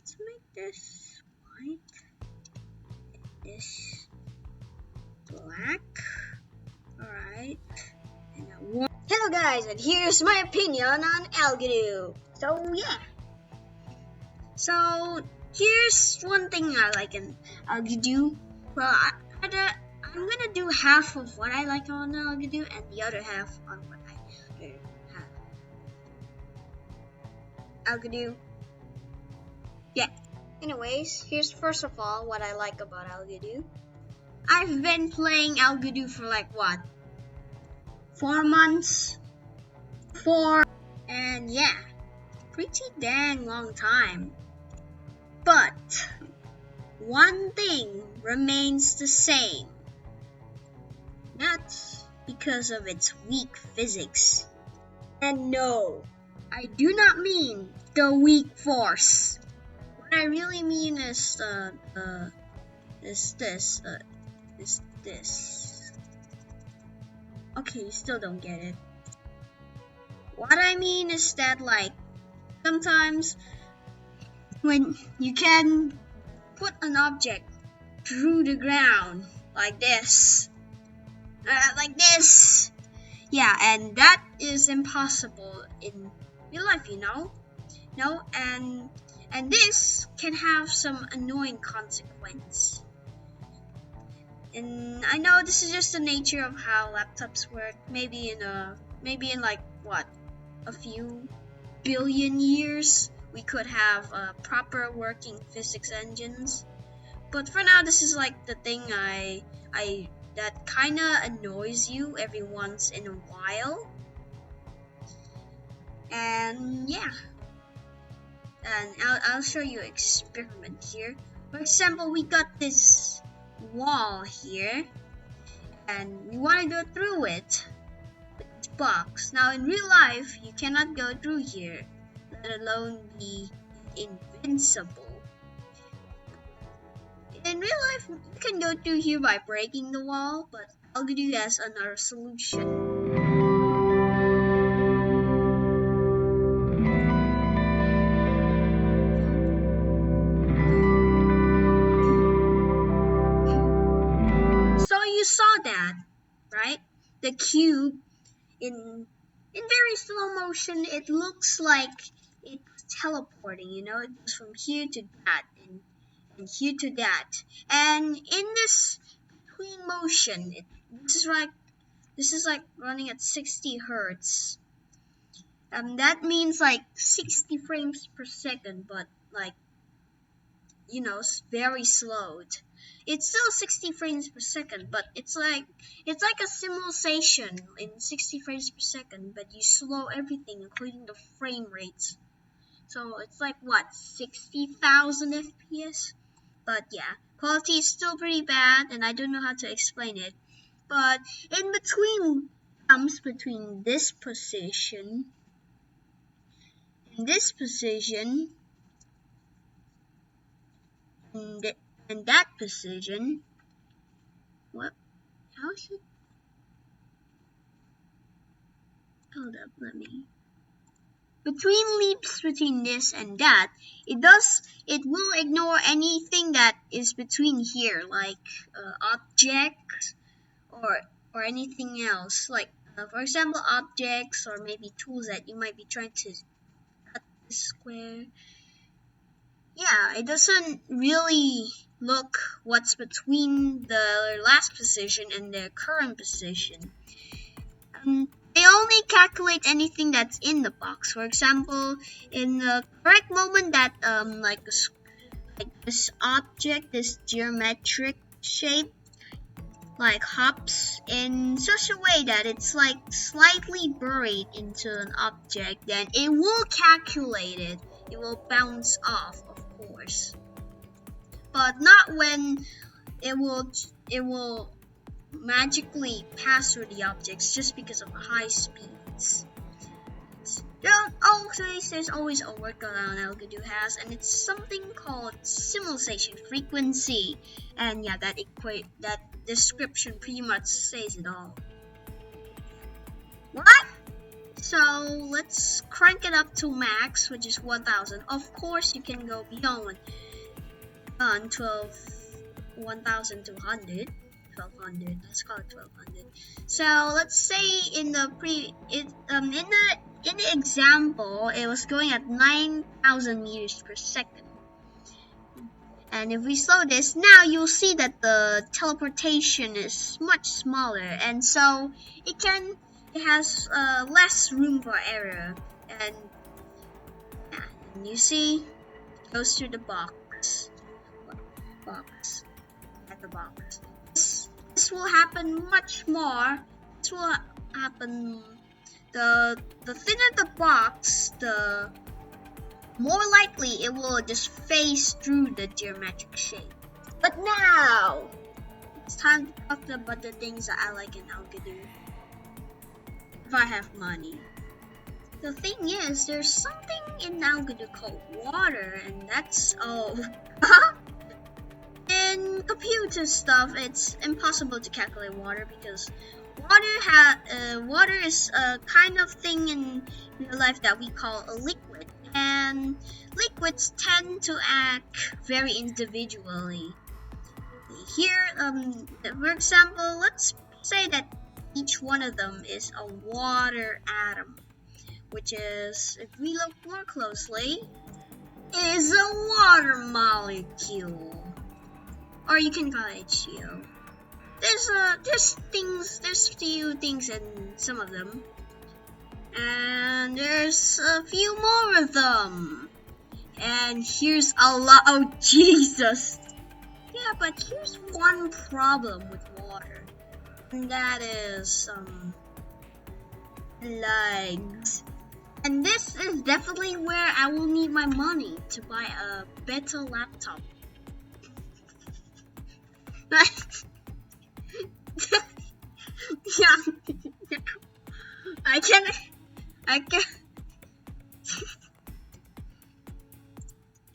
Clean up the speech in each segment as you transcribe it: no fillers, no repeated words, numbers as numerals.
let's make this white, this black. Alright. Hello guys, and here's my opinion on Algodoo. So yeah. So here's one thing I like in Algodoo. Well, I'm gonna do half of what I like on Algodoo and the other half on what I don't have. Algodoo. Yeah. Anyways, here's first of all what I like about Algodoo. I've been playing Algodoo for like what? 4 months? And yeah, pretty dang long time. But one thing remains the same. That's because of its weak physics. And no, I do not mean the weak force. What I really mean is this. Okay, you still don't get it. What I mean is that, like, sometimes when you can put an object through the ground like this, yeah, and that is impossible in real life, you know. No, and this can have some annoying consequence. And I know this is just the nature of how laptops work. Maybe in like what, a few billion years we could have proper working physics engines. But for now, this is like the thing that kinda annoys you every once in a while. And yeah. And I'll show you an experiment here. For example, we got this wall here, and we want to go through it with this box. Now in real life, you cannot go through here, let alone be invincible. In real life, you can go through here by breaking the wall, but Algodoo has another solution. Saw that, right? The cube in very slow motion, it looks like it's teleporting, you know, it goes from here to that and here to that. And in this between motion, this is like running at 60 hertz. That means like 60 frames per second, but like, you know, very slowed. It's still 60 frames per second, but it's like a simulation in 60 frames per second, but you slow everything, including the frame rates. So it's like what, 60,000 FPS? But yeah, quality is still pretty bad, and I don't know how to explain it. But in between comes between this position and this position and that position. What? How is it? Hold up, let me. Between leaps between this and that, it will ignore anything that is between here, like objects or anything else. Like, for example, objects or maybe tools that you might be trying to cut this square. Yeah, it doesn't really look what's between the last position and the current position. They only calculate anything that's in the box. For example, in the correct moment that like this object, this geometric shape, like hops in such a way that it's like slightly buried into an object, then it will calculate it. It will bounce off, of course, but not when it will magically pass through the objects just because of high speeds. There's always a workaround Algodoo has, and it's something called simulation frequency. And yeah, that description pretty much says it all. What? So let's crank it up to max, which is 1000. Of course, you can go beyond 1200. Let's call it 1200. So let's say in the in the example, it was going at 9000 meters per second. And if we slow this, now you'll see that the teleportation is much smaller, and so it has less room for error. And, yeah, and you see, it goes through the box at the box. This will happen much more. This will happen. The thinner the box, the more likely it will just phase through the geometric shape. But now, it's time to talk about the things that I like in Algodoo. If I have money. The thing is, there's something in Algodoo called water, and that's in computer stuff, it's impossible to calculate water because water is a kind of thing in real life that we call a liquid. And liquids tend to act very individually. Here, for example, let's say that each one of them is a water atom, which is, if we look more closely, is a water molecule, or you can call it HCO. There's few things in some of them. And there's a few more of them. And here's a lot. Oh, Jesus. Yeah, but here's one problem with water. And that is, legs. And this is definitely where I will need my money to buy a better laptop. Yeah. I can.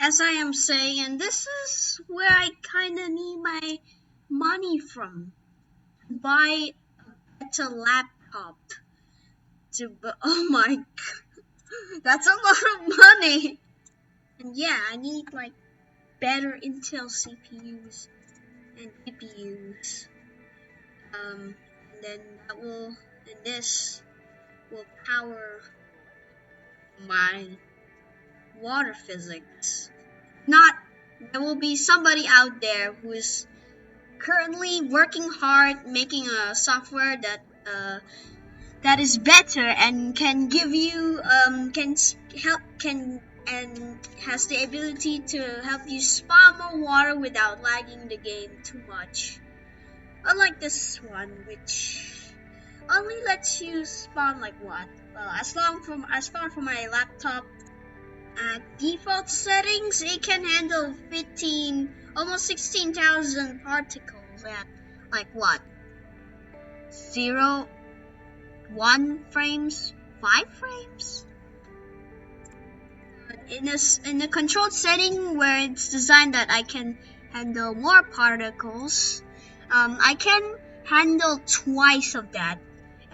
As I am saying, and this is where I kinda need my money from. Buy a better laptop. Oh my god. That's a lot of money. And yeah, I need like better Intel CPUs and GPUs. And then this will power my water physics. Not, there will be somebody out there who is currently working hard making a software that is better and can give you and has the ability to help you spawn more water without lagging the game too much. Unlike this one, which only lets you spawn like what? Well, as far from my laptop at default settings, it can handle 15, almost 16,000 particles at like what? 0, 1 frames, 5 frames? In a controlled setting where it's designed that I can handle more particles, I can handle twice of that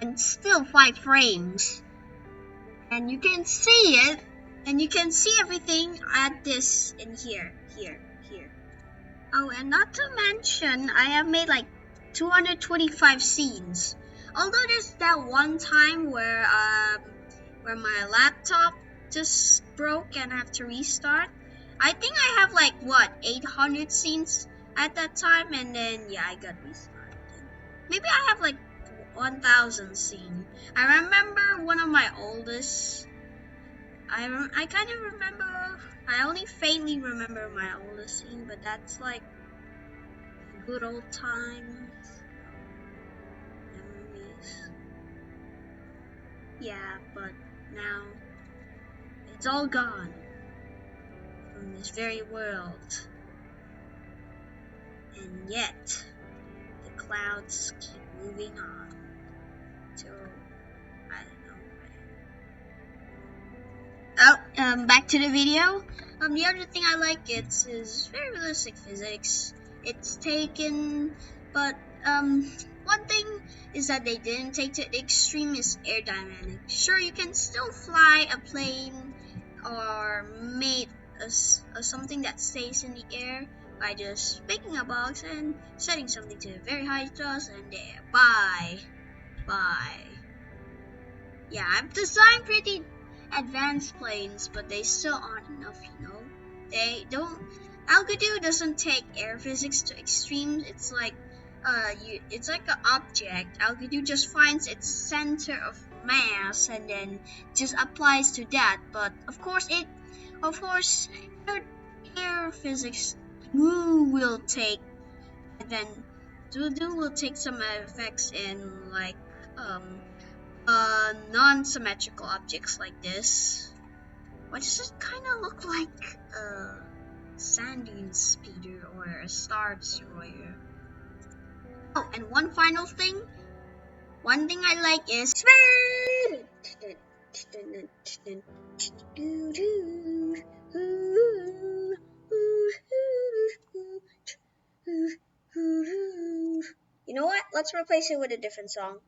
and still 5 frames. And you can see it, and you can see everything at this in here. Oh, and not to mention, I have made like 225 scenes. Although there's that one time where my laptop just broke and I have to restart. I think I have like 800 scenes at that time, and then yeah, I got restarted. Maybe I have like 1000 scenes. I remember one of my oldest. I kind of remember. I only faintly remember my oldest scene, but that's like good old times, memories. Yeah, but now it's all gone from this very world, and yet the clouds keep moving on till I don't know. Oh, back to the video. The other thing I like is very realistic physics. It's taken, but One thing is that they didn't take to the extreme is aerodynamic. Sure, you can still fly a plane or make something that stays in the air by just picking a box and setting something to a very high thrust and there. Bye. Bye. Yeah, I've designed pretty advanced planes, but they still aren't enough, you know? They don't. Algodoo doesn't take air physics to extremes. It's like an object. Algodoo just finds its center of mass and then just applies to that. But of course, air, air physics will take then will take some effects in like um non-symmetrical objects like this. What does it kind of look like? A sand dune speeder or a star destroyer. Oh, and one thing I like is speed. You know what? Let's replace it with a different song.